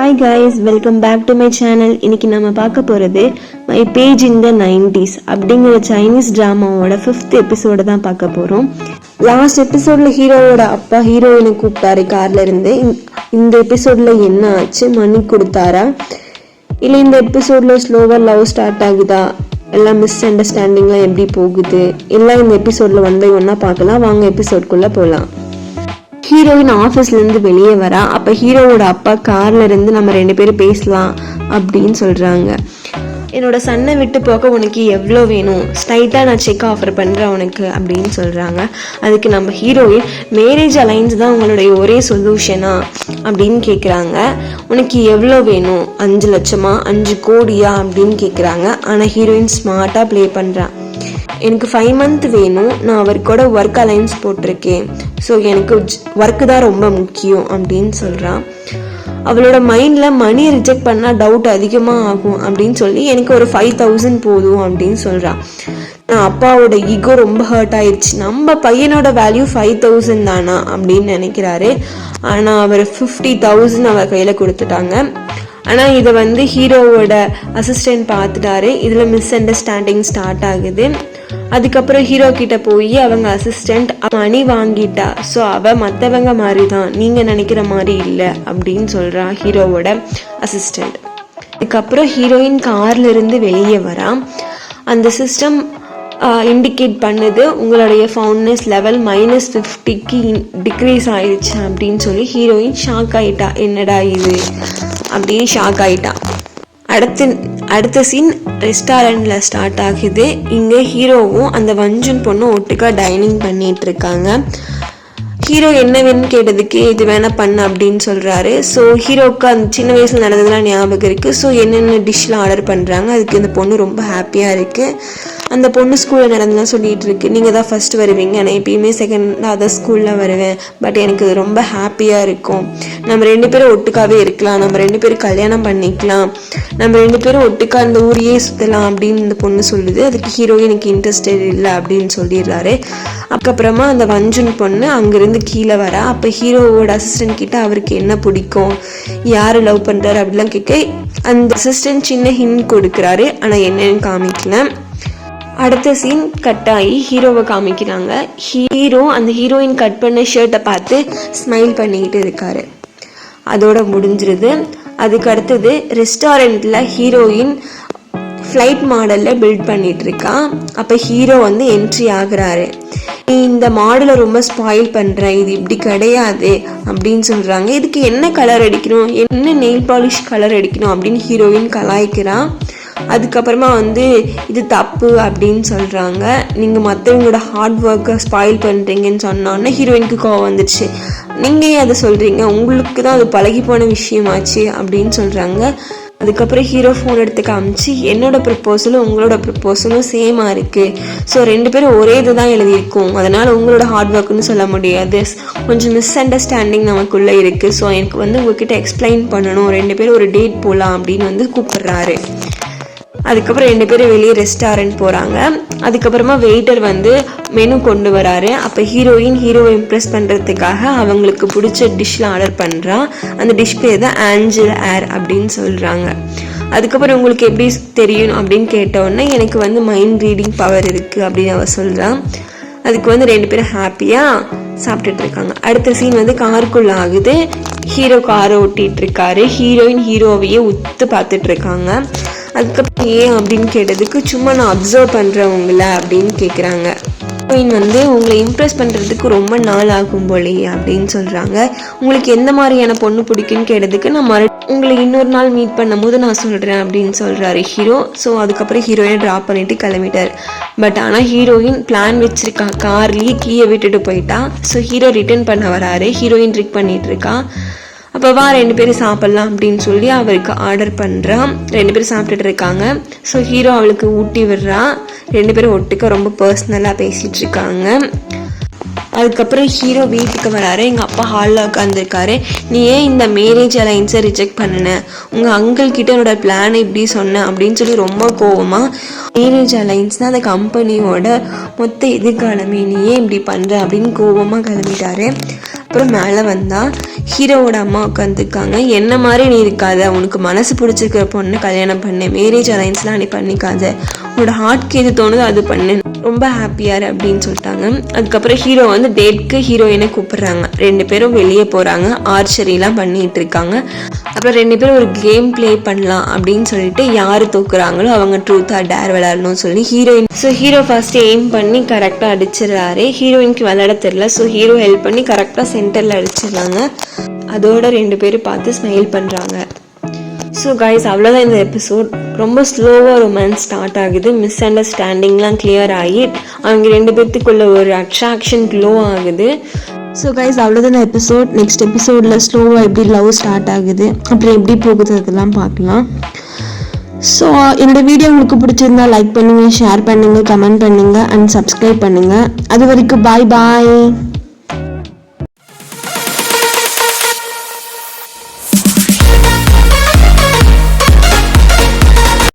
Hi guys, welcome back to my channel. இன்னைக்கு நம்ம பார்க்க போறது My Page in the 90s அப்படிங்கிற சைனீஸ் டிராமாவோட 5th எபிசோட தான் பார்க்க போறோம். லாஸ்ட் எபிசோட்ல ஹீரோவோட அப்பா ஹீரோயினை கூப்பிட்டாரு கார்ல இருந்து. இந்த எபிசோட்ல என்ன ஆச்சு? மணி கொடுத்தாரா இல்ல இந்த எபிசோட்ல ஸ்லோவா லவ் ஸ்டார்ட் ஆகுதா? எல்லாம் மிஸ் அண்டர்ஸ்டாண்டிங்லாம் எப்படி போகுது? எல்லாம் இந்த எபிசோட்ல 1 by 1 பார்க்கலாம். வாங்க எபிசோட்குள்ள போகலாம். ஹீரோயின் ஆஃபீஸ்ல இருந்து வெளியே வரா. அப்ப ஹீரோவோட அப்பா கார்ல இருந்து நம்ம 2 பேரும் பேசலாம் அப்படின்னு சொல்றாங்க. என்னோட சன்னை விட்டு போக உனக்கு எவ்வளோ வேணும்? ஸ்ட்ரைட்டா நான் செக் ஆஃபர் பண்றேன் உனக்கு அப்படின்னு சொல்றாங்க. அதுக்கு நம்ம ஹீரோயின் மேரேஜ் அலைன்ஸ் தான் உங்களுடைய ஒரே சொல்யூஷனா அப்படின்னு கேட்குறாங்க. உனக்கு எவ்வளோ வேணும்? 5 லட்சமா 5 கோடியா அப்படின்னு கேட்குறாங்க. ஆனால் ஹீரோயின் ஸ்மார்ட்டா ப்ளே பண்றான். எனக்கு 5 month வேணும், நான் அவருக்கூட ஒர்க் அலைன்ஸ் போட்டிருக்கேன், ஸோ எனக்கு ஒர்க்கு தான் ரொம்ப முக்கியம் அப்படின்னு சொல்கிறான். அவளோட மைண்டில் மணி ரிஜெக்ட் பண்ணால் டவுட் அதிகமாக ஆகும் அப்படின்னு சொல்லி எனக்கு ஒரு 5,000 போதும் அப்படின்னு சொல்கிறான். நான் அப்பாவோட ஈகோ ரொம்ப ஹர்ட் ஆயிடுச்சு, நம்ம பையனோட வேல்யூ 5,000 தானா அப்படின்னு நினைக்கிறாரு. ஆனால் அவர் 50,000 அவர் கையில் கொடுத்துட்டாங்க. ஆனால் இதை ஹீரோவோட அசிஸ்டன்ட் பார்த்துட்டாரு. இதில் மிஸ் அண்டர்ஸ்டாண்டிங் ஸ்டார்ட் ஆகுது. அதுக்கப்புறம் ஹீரோ கிட்ட போய் அவங்க அசிஸ்டன்ட் மணி வாங்கிட்டா, ஸோ அவ மற்றவங்க மாதிரி தான், நீங்க நினைக்கிற மாதிரி இல்லை அப்படின்னு சொல்றா ஹீரோவோட அசிஸ்டன்ட். அதுக்கப்புறம் ஹீரோயின் கார்ல இருந்து வெளியே வரா. அந்த சிஸ்டம் இண்டிகேட் பண்ணுது உங்களுடைய ஃபவுண்ட்னஸ் லெவல் -50க்கு டிக்ரீஸ் ஆயிடுச்சு அப்படின்னு சொல்லி ஹீரோயின் ஷாக் ஆயிட்டா. என்னடா இது அப்படியே ஷாக் ஆயிட்டா. அடுத்த சீன் ரெஸ்டாரண்ட்ல ஸ்டார்ட் ஆகுது. இங்க ஹீரோவும் அந்த வஞ்சுன் பொண்ணும் ஒட்டுக்கா டைனிங் பண்ணிட்டு இருக்காங்க. ஹீரோ என்ன வேணும்னு கேட்டதுக்கு இது வேணா பண்ண அப்படின்னு சொல்றாரு. ஸோ ஹீரோவுக்கு அந்த சின்ன வயசுல நடந்ததுலாம் ஞாபகம் இருக்கு. ஸோ என்னென்ன டிஷ்லாம் ஆர்டர் பண்றாங்க. அதுக்கு இந்த பொண்ணு ரொம்ப ஹாப்பியா இருக்கு. அந்த பொண்ணு ஸ்கூலில் நடந்தெல்லாம் சொல்லிட்டு இருக்கு, நீங்கள் தான் ஃபர்ஸ்ட் வருவீங்க, நான் எப்பயுமே செகண்டாக தான் ஸ்கூலில் வருவேன், பட் எனக்கு ரொம்ப ஹாப்பியாக இருக்கும், நம்ம 2 பேரும் ஒட்டுக்காவே இருக்கலாம், நம்ம 2 பேரும் கல்யாணம் பண்ணிக்கலாம், நம்ம 2 பேரும் ஒட்டுக்கா இந்த ஊரையே சுற்றலாம் அப்படின்னு இந்த பொண்ணு சொல்லுது. அதுக்கு ஹீரோ எனக்கு இன்ட்ரெஸ்டட் இல்லை அப்படின்னு சொல்லிடுறாரு. அதுக்கப்புறமா அந்த வஞ்சுன் பொண்ணு அங்கேருந்து கீழே வரா. அப்போ ஹீரோவோட அசிஸ்டன்ட் கிட்ட அவருக்கு என்ன பிடிக்கும், யார் லவ் பண்ணுறாரு அப்படிலாம் கேட்க அந்த அசிஸ்டன்ட் சின்ன ஹிண்ட் கொடுக்குறாரு. ஆனால் என்னன்னு காமிக்கல. அடுத்த சீன் கட் ஆகி ஹீரோவை காமிக்கிறாங்க. ஹீரோ அந்த ஹீரோயின் கட் பண்ண ஷர்ட்டை பார்த்து ஸ்மைல் பண்ணிக்கிட்டு இருக்காரு. அதோட முடிஞ்சிருது. அதுக்கு அடுத்தது ரெஸ்டாரண்ட்ல ஹீரோயின் ஃப்ளைட் மாடல்ல பில்ட் பண்ணிட்டு இருக்கா. அப்ப ஹீரோ என்ட்ரி ஆகுறாரு. நீ இந்த மாடலை ரொம்ப ஸ்பாயில் பண்ற, இது இப்படி கிடையாது அப்படின்னு சொல்றாங்க. இதுக்கு என்ன கலர் அடிக்கணும், என்ன நெயில் பாலிஷ் கலர் அடிக்கணும் அப்படின்னு ஹீரோயின் கலாய்க்கிறான். அதுக்கப்புறமா இது தப்பு அப்படின்னு சொல்றாங்க. நீங்க மற்றவங்களோட ஹார்ட் ஒர்க்கை ஸ்பாயில் பண்றீங்கன்னு சொன்னோன்னே ஹீரோயினுக்கு கோவம் வந்துடுச்சு. நீங்க ஏன் அதை சொல்றீங்க, உங்களுக்கு தான் அது பழகி போன விஷயமாச்சு அப்படின்னு சொல்றாங்க. அதுக்கப்புறம் ஹீரோ ஃபோன் எடுத்து காமிச்சு என்னோட ப்ரப்போசலும் உங்களோட ப்ரப்போசலும் சேமாக இருக்குது, ஸோ 2 பேரும் ஒரே இது தான் எழுதியிருக்கோம், அதனால் உங்களோட ஹார்ட் ஒர்க்குன்னு சொல்ல முடியாது, கொஞ்சம் மிஸ் அண்டர்ஸ்டாண்டிங் நமக்குள்ளே இருக்குது, ஸோ எனக்கு உங்ககிட்ட எக்ஸ்பிளைன் பண்ணணும், 2 பேரும் ஒரு டேட் போகலாம் அப்படின்னு கூப்பிடுறாரு. அதுக்கப்புறம் 2 பேரும் வெளியே ரெஸ்டாரண்ட் போகிறாங்க. அதுக்கப்புறமா வெயிட்டர் மெனு கொண்டு வராரு. அப்போ ஹீரோவை இம்ப்ரெஸ் பண்ணுறதுக்காக அவங்களுக்கு பிடிச்ச டிஷ்லாம் ஆர்டர் பண்ணுறா. அந்த டிஷ் பேர் தான் ஆஞ்சல் ஏர் அப்படின்னு சொல்கிறாங்க. அதுக்கப்புறம் உங்களுக்கு எப்படி தெரியும் அப்படின்னு கேட்டோன்னே எனக்கு மைண்ட் ரீடிங் பவர் இருக்குது அப்படின்னு அவ சொல்கிறான். அதுக்கு 2 பேரும் ஹாப்பியாக சாப்பிட்டுட்டு இருக்காங்க. அடுத்த சீன் காருக்குள்ள ஆகுது. ஹீரோ காரை ஓட்டிகிட்டு இருக்காரு. ஹீரோயின் ஹீரோவையே உத்து பார்த்துட்டு இருக்காங்க. அதுக்கப்புறம் ஏன் அப்படின்னு கேட்டதுக்கு சும்மா நான் அப்சர்வ் பண்ணுறவங்கள அப்படின்னு கேட்குறாங்க. ஹீரோயின் உங்களை இம்ப்ரெஸ் பண்ணுறதுக்கு ரொம்ப நாள் ஆகும் போலையே அப்படின்னு சொல்கிறாங்க. உங்களுக்கு எந்த மாதிரியான பொண்ணு பிடிக்குன்னு கேட்டதுக்கு நான் உங்களை இன்னொரு நாள் மீட் பண்ணும் போது நான் சொல்கிறேன் அப்படின்னு சொல்கிறாரு ஹீரோ. ஸோ அதுக்கப்புறம் ஹீரோயினை ட்ராப் பண்ணிட்டு கிளம்பிட்டார். பட் ஆனால் ஹீரோயின் பிளான் வச்சிருக்கா, கார்லேயே கீயை விட்டுட்டு போயிட்டா. ஸோ ஹீரோ ரிட்டர்ன் பண்ண வராரு. ஹீரோயின் ட்ரிக் பண்ணிட்டு இருக்கா. அப்போ வா 2 பேரும் சாப்பிட்லாம் அப்படின்னு சொல்லி அவருக்கு ஆர்டர் பண்ணுறான். 2 பேரும் சாப்பிட்டுட்டு இருக்காங்க. ஸோ ஹீரோ அவளுக்கு ஊட்டி விடுறா. 2 பேரும் ஒட்டுக்க ரொம்ப பர்சனலாக பேசிகிட்டு இருக்காங்க. அதுக்கப்புறம் ஹீரோ வீட்டுக்கு வராரு. எங்கள் அப்பா ஹாலில் உட்காந்துருக்காரு. நீ ஏன் இந்த மேரேஜ் அலைன்ஸை ரிஜெக்ட் பண்ணின, உங்கள் அங்கிள் கிட்ட என்னோட பிளானை இப்படி சொன்னேன் அப்படின்னு சொல்லி ரொம்ப கோவமாக, மேரேஜ் அலைன்ஸ்னால் அந்த கம்பெனியோட மொத்த எதிர்காலமே, நீ ஏன் இப்படி பண்ணுற அப்படின்னு கோவமாக கிளம்பிட்டாரு. அப்புறம் மேலே வந்தால் ஹீரோவோட அம்மா உட்காந்துருக்காங்க. என்ன மாதிரி நீ இருக்காத, உனக்கு மனசு பிடிச்சிருக்கிற பொண்ணு கல்யாணம் பண்ணு, மேரேஜ் அலைன்ஸ்லாம் நீ பண்ணிக்காத, உன்னோட ஹார்ட்க்கு எது தோணுதோ அது பண்ணு, ரொம்ப ஹாப்பியாரு அப்படின்னு சொல்லிட்டாங்க. அதுக்கப்புறம் ஹீரோ வந்து டேட்க்கு ஹீரோயினை கூப்பிடுறாங்க. 2 பேரும் வெளியே போகிறாங்க, ஆர்ச்சரிலாம் பண்ணிட்டு இருக்காங்க. அப்புறம் 2 பேரும் ஒரு கேம் ப்ளே பண்ணலாம் அப்படின்னு சொல்லிட்டு யார் தூக்குறாங்களோ அவங்க ட்ரூத் ஆர் டேர் விளையாடணும்னு சொல்லி ஹீரோ ஃபர்ஸ்ட் எய்ம் பண்ணி கரெக்டாக அடிச்சிடறாரு. ஹீரோயினுக்கு விளையாட தெரியல, ஸோ ஹீரோ ஹெல்ப் பண்ணி கரெக்டாக சென்டரில் அடிச்சிடுறாங்க. அதோட 2 பேரும் பார்த்து ஸ்மைல் பண்ணுறாங்க. ஸோ கைஸ், அவ்வளோதான் இந்த எபிசோட். ரொம்ப ஸ்லோவாக ரொமான்ஸ் ஸ்டார்ட் ஆகுது, மிஸ் அண்டர்ஸ்டாண்டிங்லாம் கிளியர் ஆகி அவங்க 2 பேர்த்துக்குள்ள ஒரு அட்ராக்ஷன் க்ளோ ஆகுது. ஸோ கைஸ், அவ்வளோதான் எபிசோட். நெக்ஸ்ட் எபிசோடில் ஸ்லோவாக எப்படி லவ் ஸ்டார்ட் ஆகுது, அப்புறம் எப்படி போகுது அதெல்லாம் பார்க்கலாம். ஸோ என்னோட வீடியோ உங்களுக்கு பிடிச்சிருந்தா லைக் பண்ணுங்கள், ஷேர் பண்ணுங்கள், கமெண்ட் பண்ணுங்கள் அண்ட் சப்ஸ்கிரைப் பண்ணுங்கள். அது வரைக்கும் பாய் பாய்.